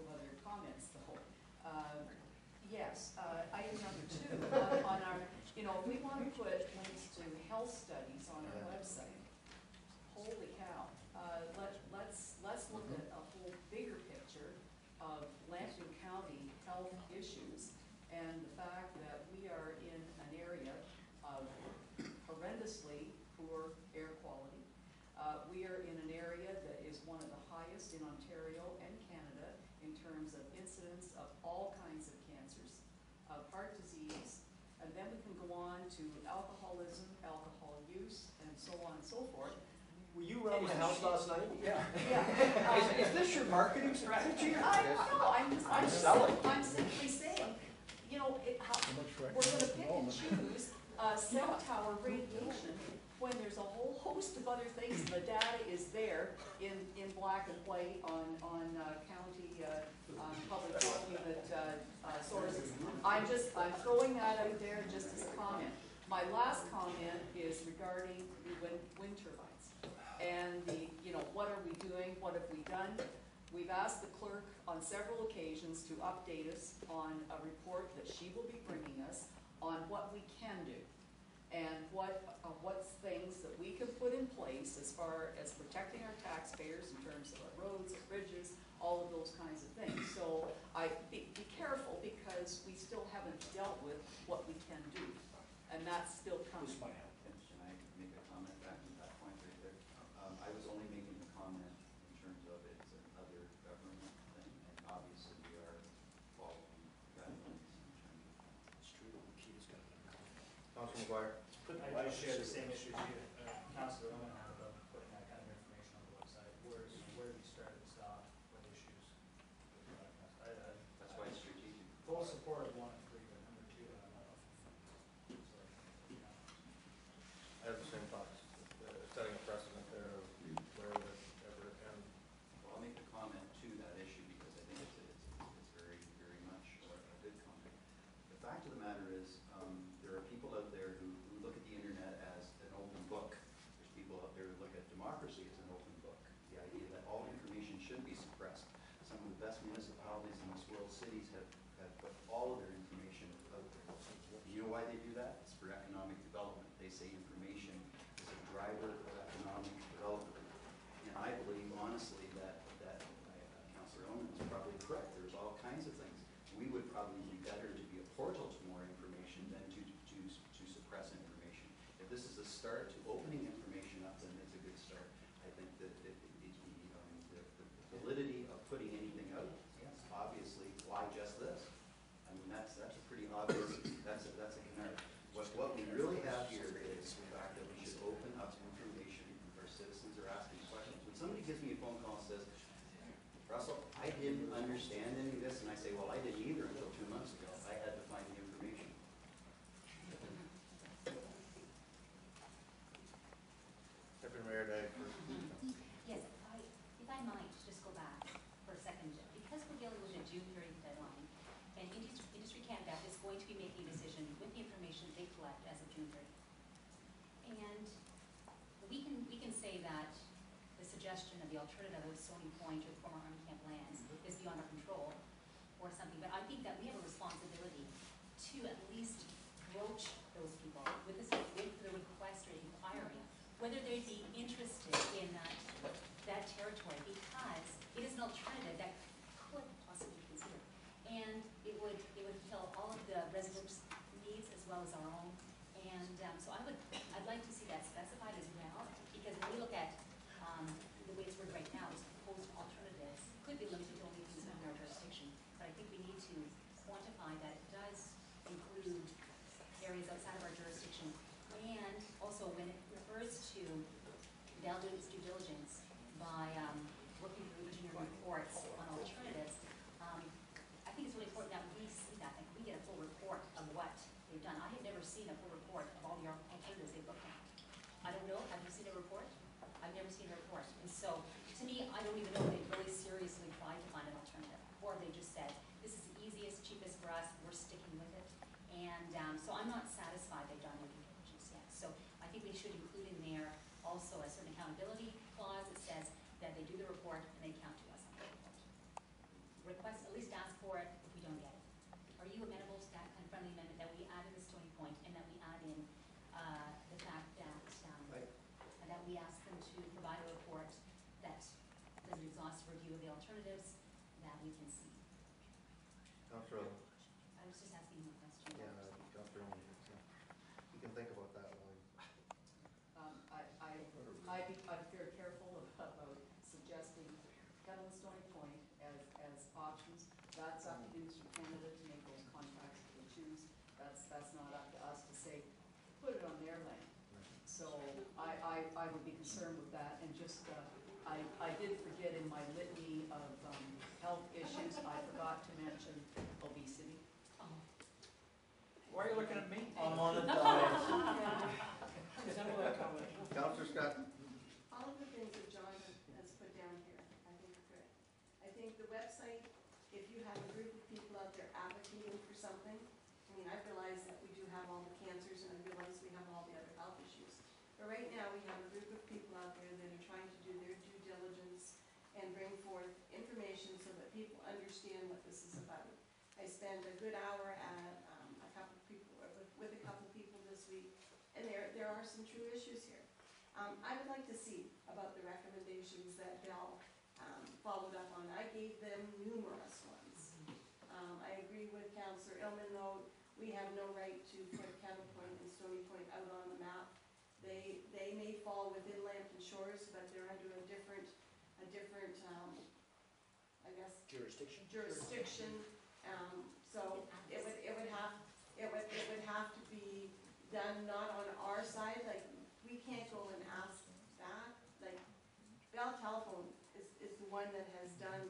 of other comments though. Yes, item number 2 on our, if we want to put links to health studies on our website, holy cow, let's look at a whole bigger picture of Lambton County health issues and the fact that we are in an area of horrendously poor air quality. We are in an area that is one of the highest in Ontario and Canada in terms of incidence of all kinds of cancers, of heart disease, and then we can go on to alcoholism, alcohol use, and so on and so forth. Were you around my house last night? Yeah. Is this your marketing strategy? I'm simply saying, we're going to pick and choose cell tower radiation when there's a whole host of other things. The data is there in black and white on county public health unit sources. I'm throwing that out there just as a comment. My last comment is regarding the wind turbines and what are we doing? What have we done? We've asked the clerk on several occasions to update us on a report that she will be bringing us on what we can do and what's things that we can put in place as far as protecting our taxpayers in terms of our roads, our bridges, all of those kinds of things. So be careful because we still haven't dealt with what we can do, and that's still coming. This might help. Can I make a comment back to that point right there? I was only making a comment in terms of it's another government thing, and obviously we are following guidelines in terms of that. It's true. Keith's got a Councilor McGuire. I just share the same issues you, Councilor Owen had about putting that kind of information on the website. Where do we start and stop? What issues? That's why it's strategic. Full support of 1 and 3, but number 2, I don't know. I have the same thoughts. Setting a precedent there of wherever it can. Well, I'll make a comment to that issue because I think it's very, very much a good comment. The fact of the matter is there are people out there who look at the internet as an open book. There's people out there who look at democracy as an open book. The idea that all information should be suppressed. Some of the best municipalities in this world, cities, have put all of their information out there. You know why they do that? It's for economic development. They say information is a driver of economic development. And I believe, honestly, that Councillor Owen is probably correct. There's all kinds of things. We would probably be better to be a portal to more information than to suppress information. If this is a start to opening information up, then it's a good start. I think that the validity of putting anything out, yes, obviously, why just this? I mean, that's a pretty obvious, that's a canard. What we really have here is the fact that we should open up information if our citizens are asking questions. When somebody gives me a phone call and says, Russell, I didn't understand any of this, and I say, well, I didn't either until 2 months ago. I had to find the information. Deputy Mayor Day. Yes, if I might just go back for a second, because we're dealing with a June 30th deadline, and Industry Canada is going to be making a decision with the information they collect as of June 30th. And we can say that the suggestion of the alternative of Stony Point or former Army Camp lands is beyond our control or something, but I think that we have a responsibility to at least broach those people with the request or inquiry, whether they'd be interested in that territory, because it is an alternative that could possibly be considered. And it would fulfill all of the residents' needs as well as our own. And so I'd like to see that specified as well, because when we look at the way it's worded right now, it's proposed alternatives could be limited to only things in our jurisdiction. But I think we need to quantify that it does include areas outside of our jurisdiction. And also when it refers to doing its due diligence by working through engineering reports on alternatives, I think it's really important that we see that and we get a full report of what they've done. I have never seen a full report of all the alternatives they've looked at. I don't know, have you seen a report? I've never seen a report. And so, to me, I don't even know if they've really seriously tried to find an alternative. Or they just said, this is the easiest, cheapest for us, we're sticking with it. And so I'm not satisfied they've done their due diligence yet. So I think we should include in there also a certain accountability clause that says that they do the report and they count to us on the report. request, at least ask for it if we don't get it. Are you amenable to that kind of friendly amendment that we add in the Stony Point and that we add in the fact that we ask them to provide a report that does an exhaustive review of the alternatives that we can see? Councillor, I was just asking you a question. yeah, Councillor, you can think about that one. I'd be very careful about suggesting Kettle and Stony Point as options. That's up to Industry Canada to make those contracts that they choose. That's not up to us to say, put it on their land. So I would be concerned with that, and just, I did forget in my litany of health issues, I forgot to mention obesity. Why are you looking at me? I'm on a diet. Councillor Scott? All of the things that John has put down here, I think are good. I think the website, if you have a group of people out there advocating for something, I mean, I realize that we do have all the cancers and I realize we have all the other health issues. But right now, we have a group of people out there that are trying to do their due diligence and bring forth information so that people understand what this is about. I spent a good hour at a couple of people, with a couple of people this week, and there are some true issues here. I would like to see about the recommendations that Bill followed up on. I gave them numerous ones. I agree with Councillor Illman, though, we have no right to put Kettle Point and Stony Point out on the map. They may fall within Lambton Shores, but they're under a different I guess Jurisdiction? So it would have to be done not on our side. Like, we can't go and ask that. Like, Bell Telephone is the one that has done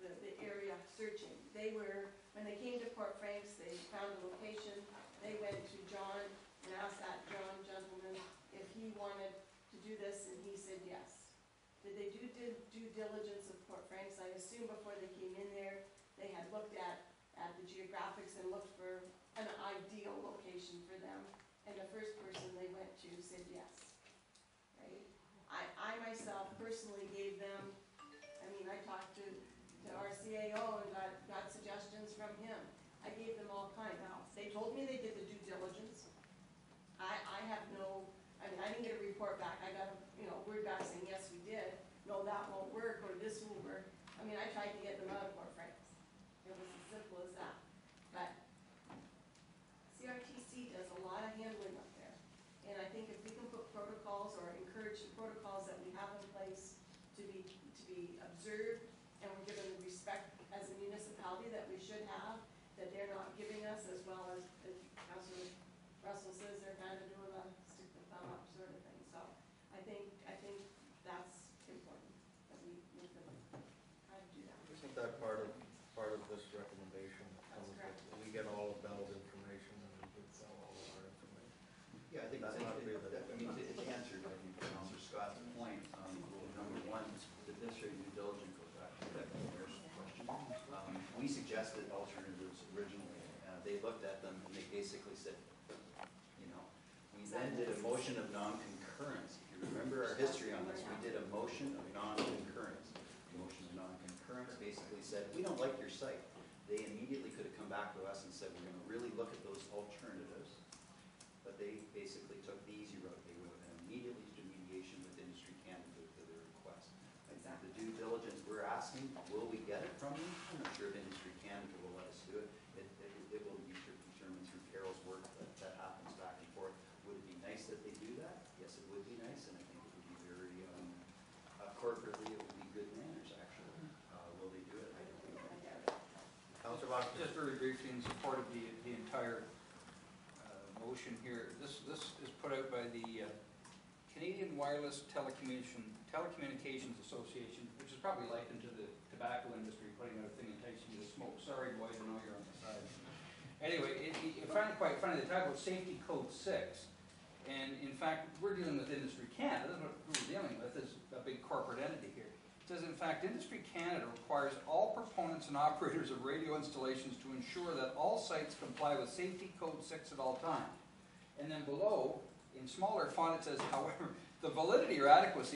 the area searching. When they came to Port Franks, they found a location. They went to John and asked that gentleman if he wanted to do this, and he said yes. Did they do due diligence of Port Franks? I assume before they came in there, they had looked at the geographics and looked for an ideal location for them. And the first person they went to said yes, right? I myself personally gave them, I talked to our CAO and got suggestions from him. I gave them all kinds. Now, they told me they did the due diligence. I have no, I didn't get a report back. I got a word back saying, yes, we did. No, that won't work, or this will work. I tried to get them out of Port Franks. It was as simple as that. But CRTC does a lot of handling up there. And I think if we can put protocols or encourage the protocols that we have in place to be observed, and we're given the respect as a municipality that we should have, that they're not giving us, as well as Councilor Russell says, they're kind of doing a stick the thumb up sort of thing. So I think that's important, that we make them try to do that. Isn't that part of this recommendation? That's correct. We get all of Bell's information and we give Bell all of our information. Yeah, I think That's not really the- it's answered, I think, Councillor Scott's point. Number one, the necessary due diligence goes back to that mayor's question. We suggested alternatives originally. They looked at them and they basically said, we then did a motion of non-concurrence. If you remember our history on this, we did a motion of non-concurrence. The motion of non-concurrence basically said, we don't like your site. They immediately could have come back to us and said, we're going to really look at those alternatives. But they basically took the easy route. They went immediately to mediation with Industry Canada for their request. I think the due diligence we're asking, will we get it from you? I'm not sure if Industry Canada will let us do it. It will be determined through Carol's work that happens back and forth. Would it be nice that they do that? Yes, it would be nice, and I think it would be very, corporately, it would be good manners, actually. Will they do it? I don't think. Councillor Boston? Just very briefly in support of the entire motion here. This is put out by the Canadian Wireless Telecommunications Association, which is probably likened to the tobacco industry putting out a thing that takes you to smoke. Sorry, boys, I know you're on the side. Anyway, I find it quite funny. They talk about Safety Code 6. And in fact, we're dealing with Industry Canada. That's what we're dealing with, is a big corporate entity here. It says, in fact, Industry Canada requires all proponents and operators of radio installations to ensure that all sites comply with Safety Code 6 at all times. And then below, in smaller font, it says, however, the validity or adequacy